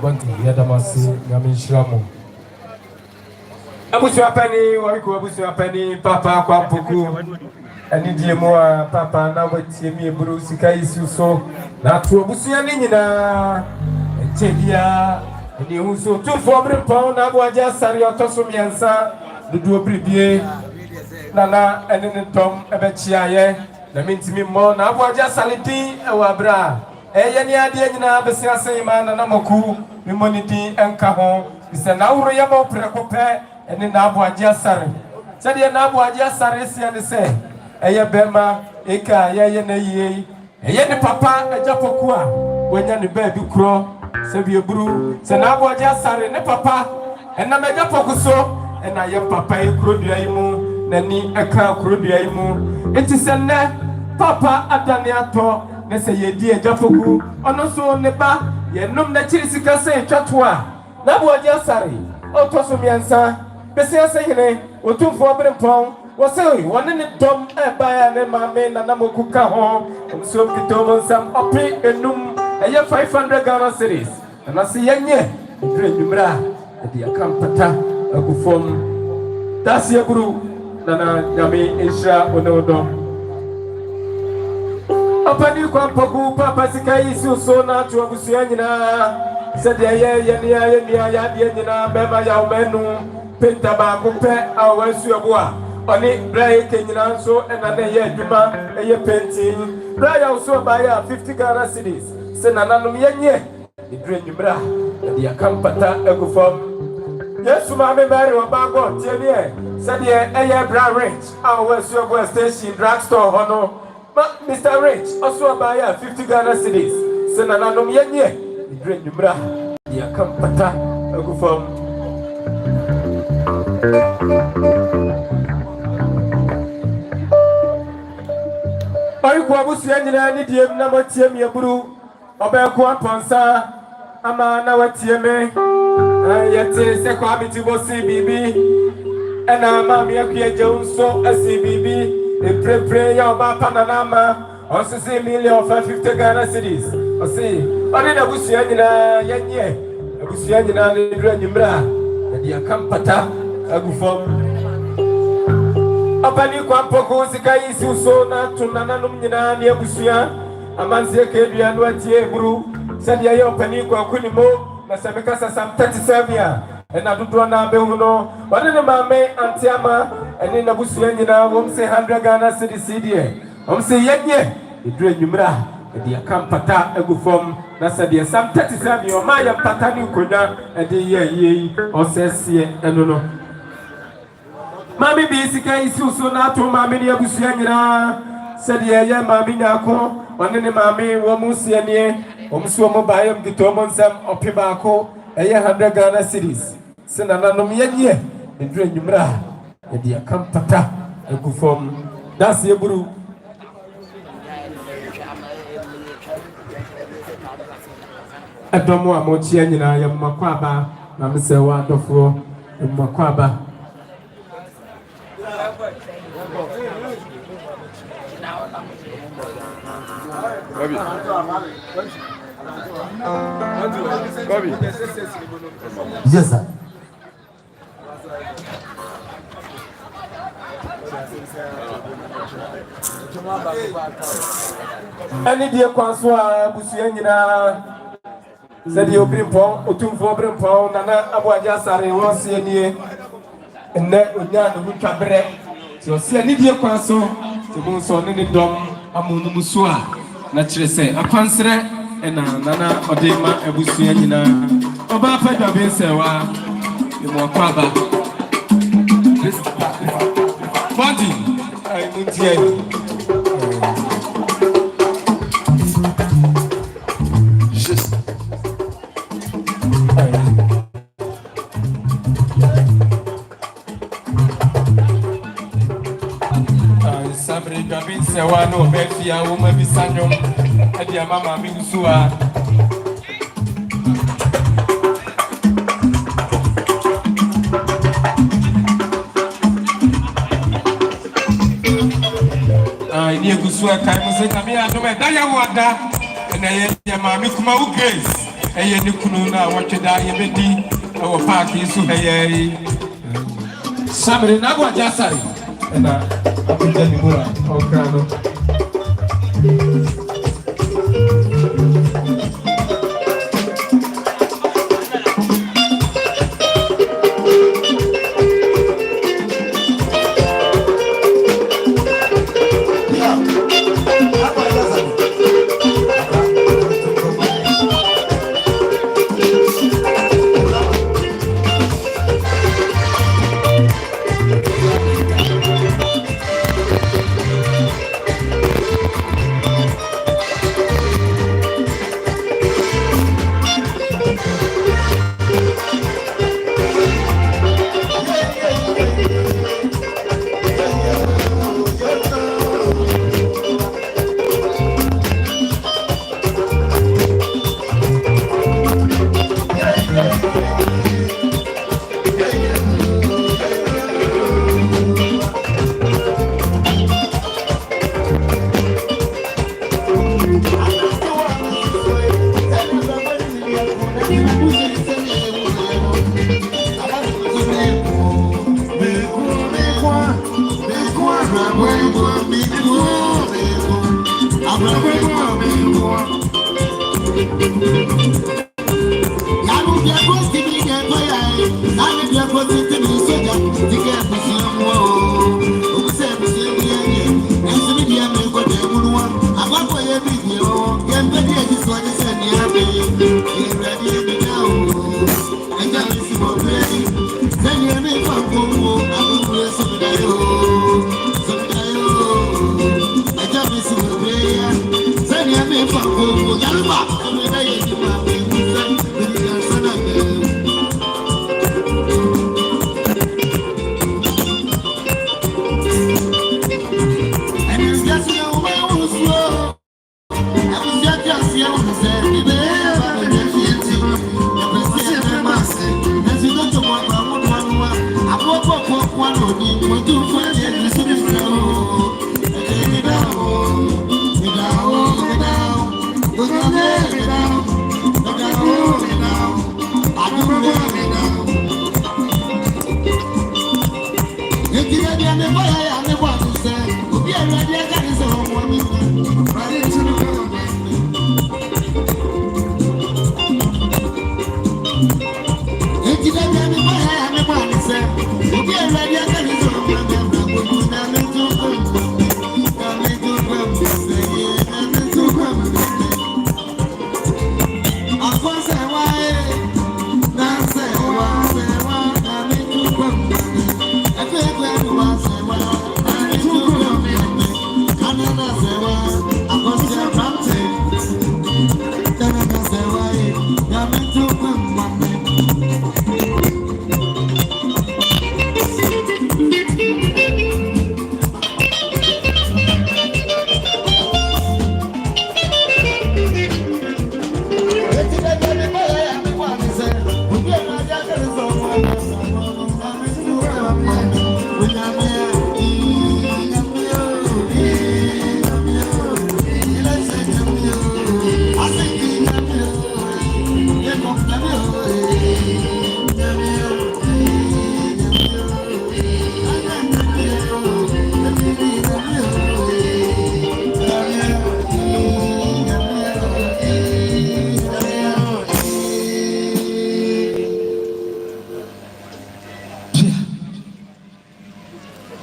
Bonty, Yadamasi, Yamin Shramo. Abusu apani, wako abusu apani, papa kwa puku. Ani diemwa papa na wati mi buru sikai suso. Na tu abusu ya nini na enchedia. Ni husu tu fobre pao na buaja sari otoso miansa. Dudu obribie. Nana enene tom ebechiaye. Na mintimi mo na buaja saliti ewabra. Eyeni ade nyina besia sema na namoku mimonidi enka ho bisa na wuro ya mo prekope ene na aboaje asare sede na aboaje asare sia ne se eye bema eka ye na yie eye ne papa ajapoku a wonya ne ba bi kro se bi eburu se na aboaje asare ne papa ena mejapoku so ena ye papa e kro dua yimu nani eka kro dua yimu enti se ne papa adane ato nese yedi ejafoku ono so ne ba ye nom na chirisika se twatoa na boaje asare otoso miansa besia se hene otumfo brempon wose wone ne dom e ba ya ne mame na namoku ka ho so kitomo sam opi enum eye 500 Ghana cedis na se yenye ndre numra e dia kampata akufom dasia guru na nyame insha onodom Apani kwa mpoku papa sikai suso na tu abusuya nyina sede ye nyina bema ya omenu penta ba kupe awu Asuoyeboa oni brai ke nyina so ena na ye adwuma eye painting brai ya so ba ya 50 Ghana cedis se nananom yenye idre nyumra de ya kampata agufom Yesu ma me bari wa ba go tie ne sede eye bra rich awu Asuoyeboa station drugstore hono Mr. Rich, also buy 50 Ghana cedis. Senananom yenye, idre numra, ya kampata agufam Ayi kwa busu nyina ni diem na motie me aburu obeko aponsa ama na watie me yete se kwa biti bosi bibi ena ma me akye jeunso asi bibi pre ya oba panana ma osisi million 50 Ghana cedis osi odi na busu nyina yenye busu nyina ni dura nyimra de akampata agufam Apani kwa mpoko sika isi uso na tunana numnyina ni abusuya amanzi kedua no atie buru sadia ye opani kwa kunimo na semeka sasa 37 ya na dodo na behu no wade ne mame antiama ene na busuya nyina wom se 100 Ghana cedi cedie wom se yenye edure nyumra edi akampata agufom na sadia sam 37 o ma ya pata ni konya edi ye osesie eno no Mami bisika isi uso na to mami ni abusuya nyina sedi ye mami nyako wane ne mami wo musie ne omsu wo baye mgito mo nsam opiba ko eye 100 Ghana cedis sina nanom yenye edure nyumra edi akampata ekufom das ye buru adomo amochia nyina ye makwaba na msewa adofo makwaba Bobby. Yes, sir. Ani die kwanso a busuya nyina sedi obrimpo otumfo obrimpo nana aboaja sare wonse nie enne onya no mutwabre ti osia ni die kwanso ti bunso ne dom amunu muso a na kire se akwansere ena nana odema abusuya nyina oba fa dwabe sewa ni mo kwaba Bonty ai mutie Sabri Gabin Sewano, Befia, woman, Bisanyom, and your mamma Minsua. I near Gusua, Kaimose, Kamia, no matter Dayawada, and I am Mamma Grace, and Yanikuna, what you die, Yabedi, our park is so hey. Sabri Nagua Jasari, and I tell you more. Okay.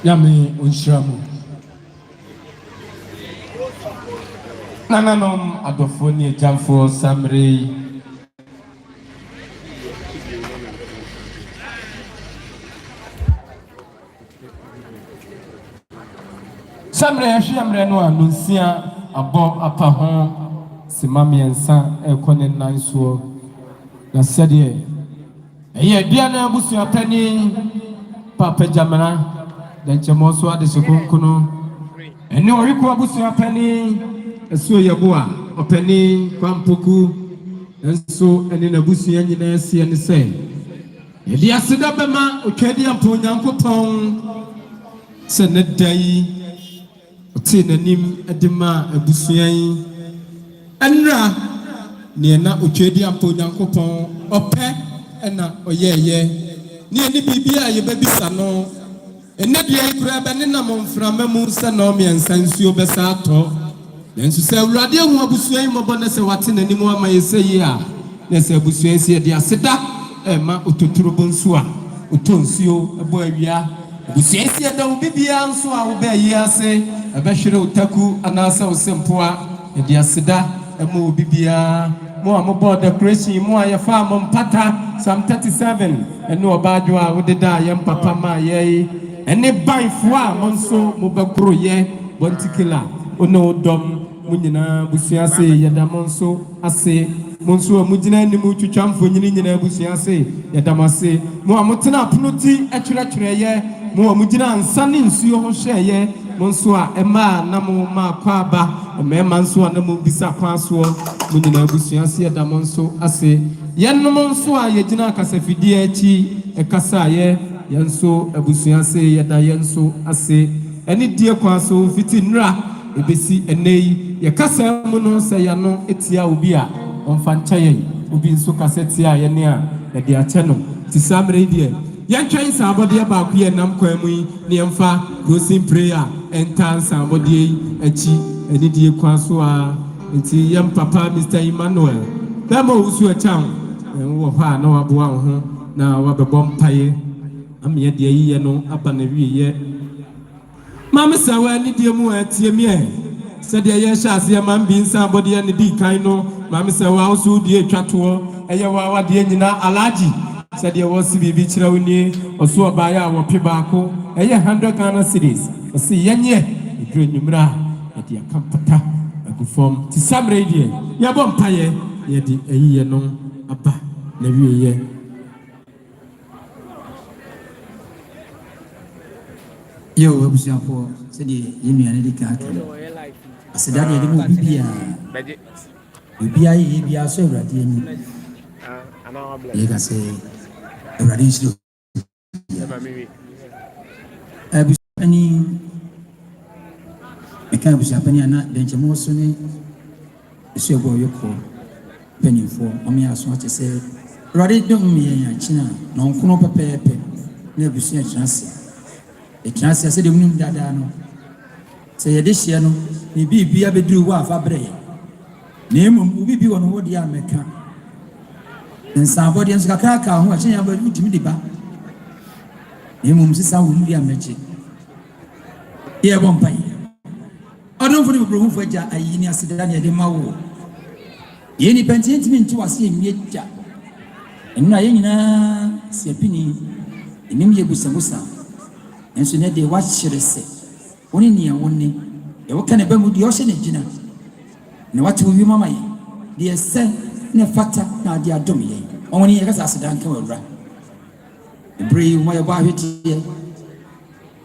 Yami unshramu nananom adofoni jamfo samre Shamre no anunsia abo apa ho simami ensa ekone nanso na sede eye dia na abusu apani papa jamana dan chemoso ade sekunkuno ene oriko abusu apani Asuoyeboa opani kwampoku enso ene na abusu nyina asie ne se edi aseda bema otwadi ampo nyankopon se ne dai Tinanim edema abusuan enra ne na otwedi ampo nyankopon ope na oyeye ne ni bibia ye babisa no enne dia ikura be ne na momframa mu se na omiensa nsuo besa ato nensu se awurade hu abusuan mo bone se wate nanim ama yeseyi a ne se abusuan se dia seda ma ototuro bonsu a otonsuo ebo awia Busiensi da ubibia nso a wo ba yi ase abehwere utaku anasa osempoa edi aseda emu ubibia mo amobo decoration mo ayefa mo mpata Psalm 37 enu obaadwo a wodeda ye mpapa ma ye ene banfo a mo nso mo bakro ye Bonty ono dom mo nyina busiase yeda mo nso ase mo nso mo gyina anim twetwamfo nyina busiase yeda mo ase mo amotena apnoti atwerɛtwerɛ ye mo amugina ansane nsuo ho hweye mo nso a ema na mo ma kwaba emema nso a na mo bisa kwaso mo nyina abusuase ya da mo nso ase yennom nso a yegina kasafidie achi ekasa ye yenso abusuase ya da yenso ase eni die kwaso fiti nra ebesi enei ye kasa mu no se ya no etia obi a onfancha ye obi nso kasetia ye ne a ye de ache no tisamre die Yankwan sabodi abaku ye nam kwamu ni emfa closing prayer enter sabodi achi enidie kwaso a nti yam papa Mr. Emmanuel dama usu acham wo ha na waboa ho na wabebo mpaye ame de yiye no aba na wiye mama sawa ni die mu atie mi e se de ye sha ase man bi sabodi ne di kan no mama sawa usu die twato eye wa de nyina alaji said you was be bichrawni oso baya a wope baako eye 100 Ghana cedis o se yenye edru numra e dia kampata agufom ti samre die ya bom paye ye di eyiye no aba na wiye yo abusiafo se di yemiane di ka to aseda de mu bibia ye bia so awurade ani ye ka se Everybody is Abusani eka abusapani ana denchemo so ni Asuoyeboa yoko penifo omi aso ate se rade dom me ya china na onkono pepepe na abusia chance e chance se de munum dada no se ye de hye no ni bibia beduru wa afa bre na emum bibi wono wo dia meka nsabode nso kakaka ho a chenya ba utimi de ba na emum sisa wo dia meche ye bompai adon fo ni bro fo ja ayi ni aseda ne de mawo ye ni pentimi nti wase emieja enna ye nyina sepini enim ye busabusa enso ne de wa kyerese woni ne wonni e wo kana ba mu de o hye ne gina ne wate wo wi mama ye de se ne fata na de adom ye woni ye kasa aseda nka wura ebre mo ye ba hwete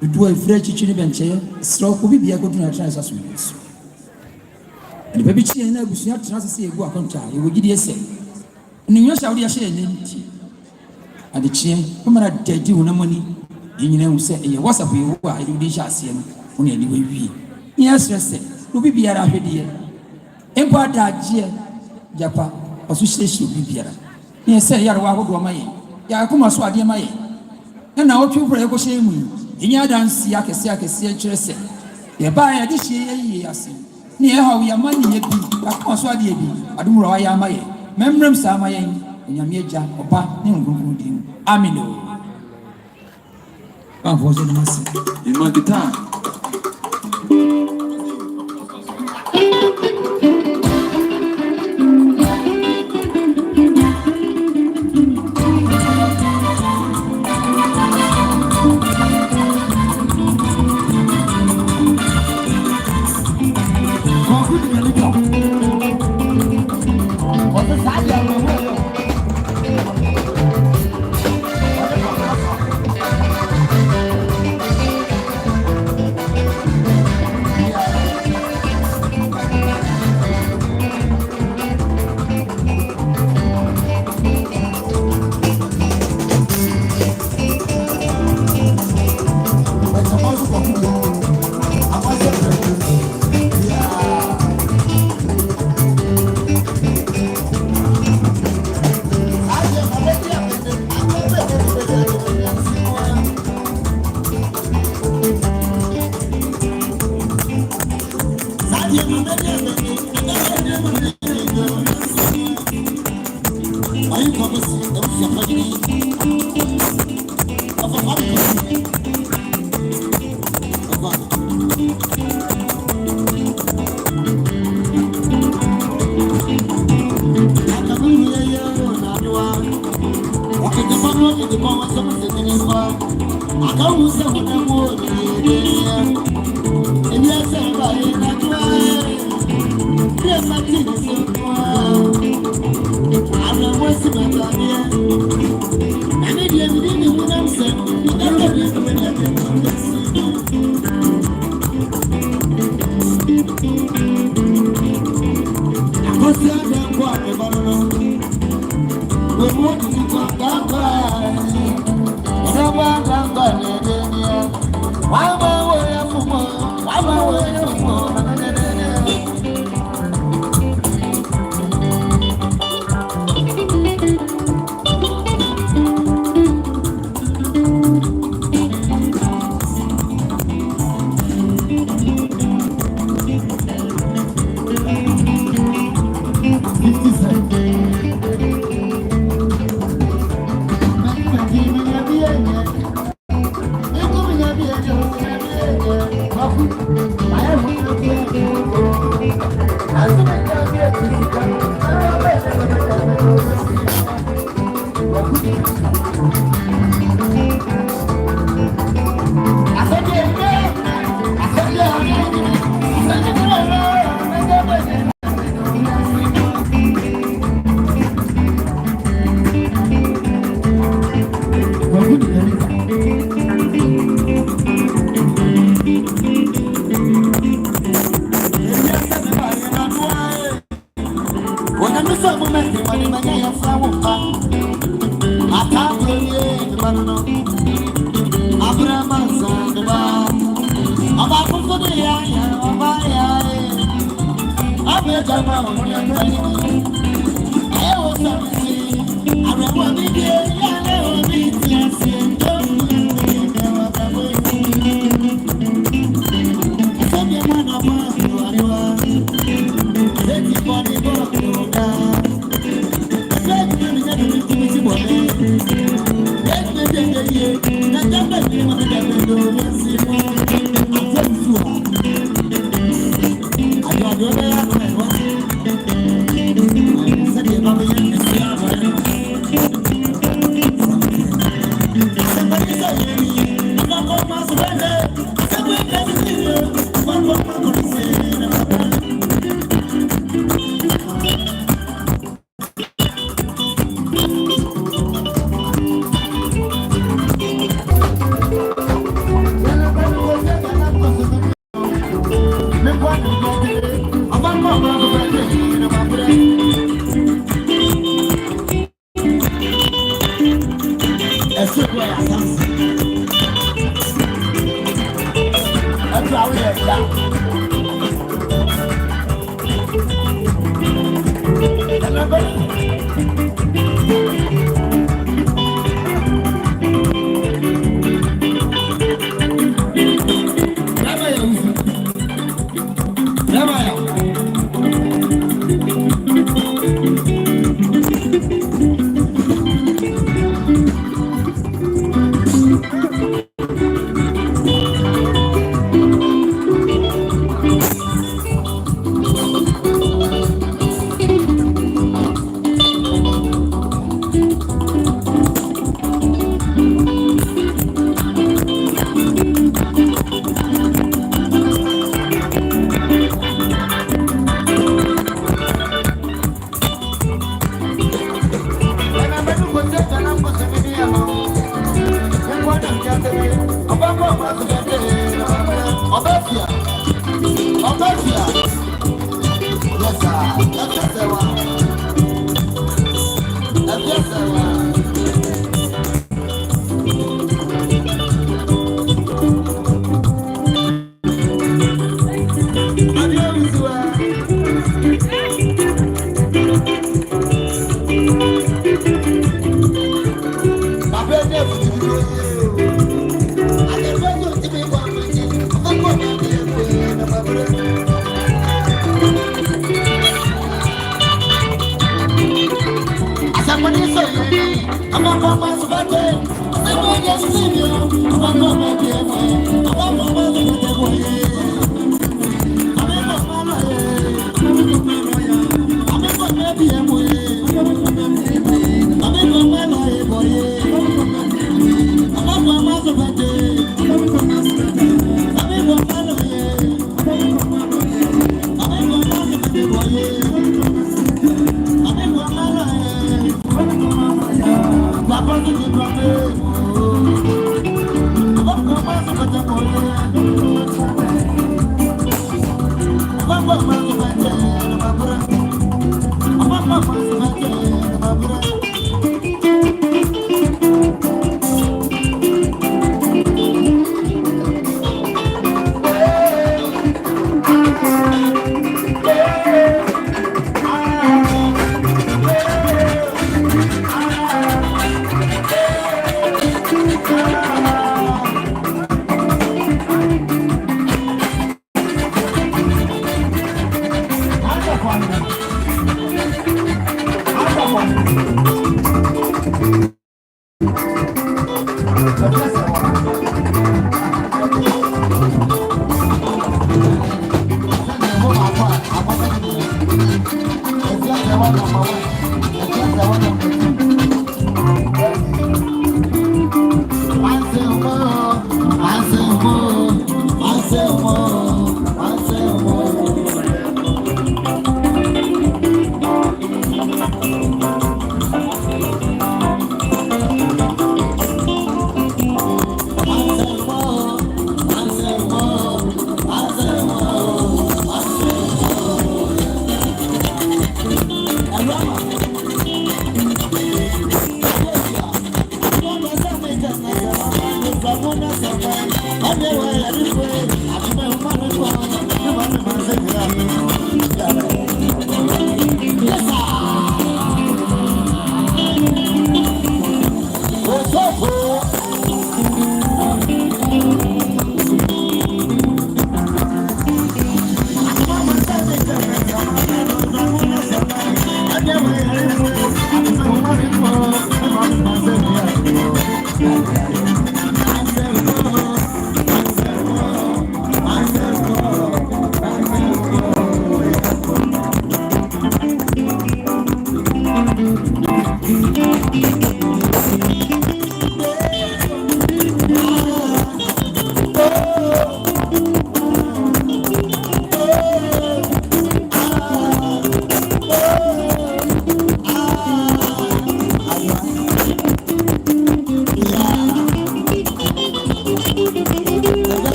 do a fresh chichi benche stroke ko bibia ko duna trans aso ni baby chi na abusuya trans se egu akonta e wo gidi ese ni nyo shawri ya she ne nti ade chi ko mara dedi wona mani yinyina hu se e whatsapp ye wo a e di sha ase no woni ani wi ni stress do bibia ra hwede empo adaje japa osu sheshi bibia ra ni ese ya ro wa hodo ma ye ya kuma so ade ma ye na o twu bra e ko she mu inya dansi akese kyerese ye ba ya de hye ye ase ni e hawo ya mani ye bi akọ so ade bi adumro wa ya maye memrem sa maye nyame agya oba ne ngungun din amino ba fo so no masi ima guitar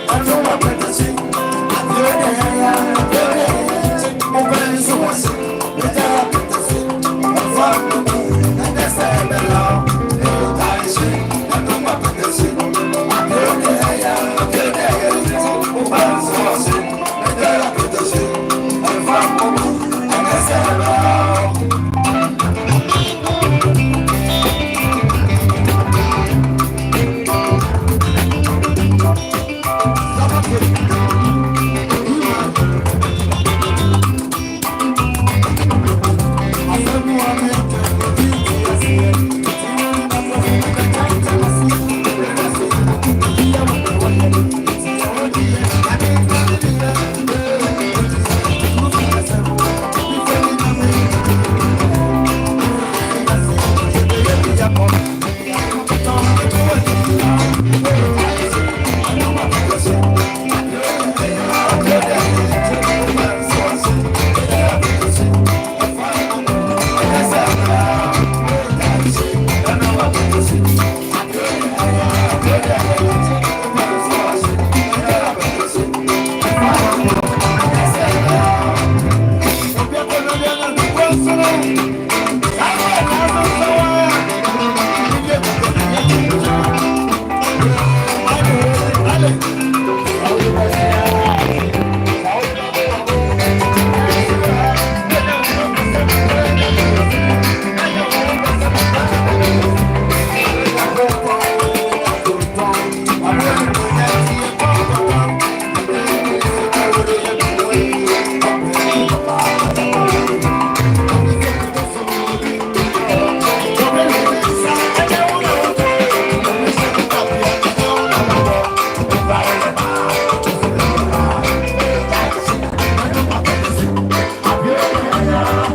I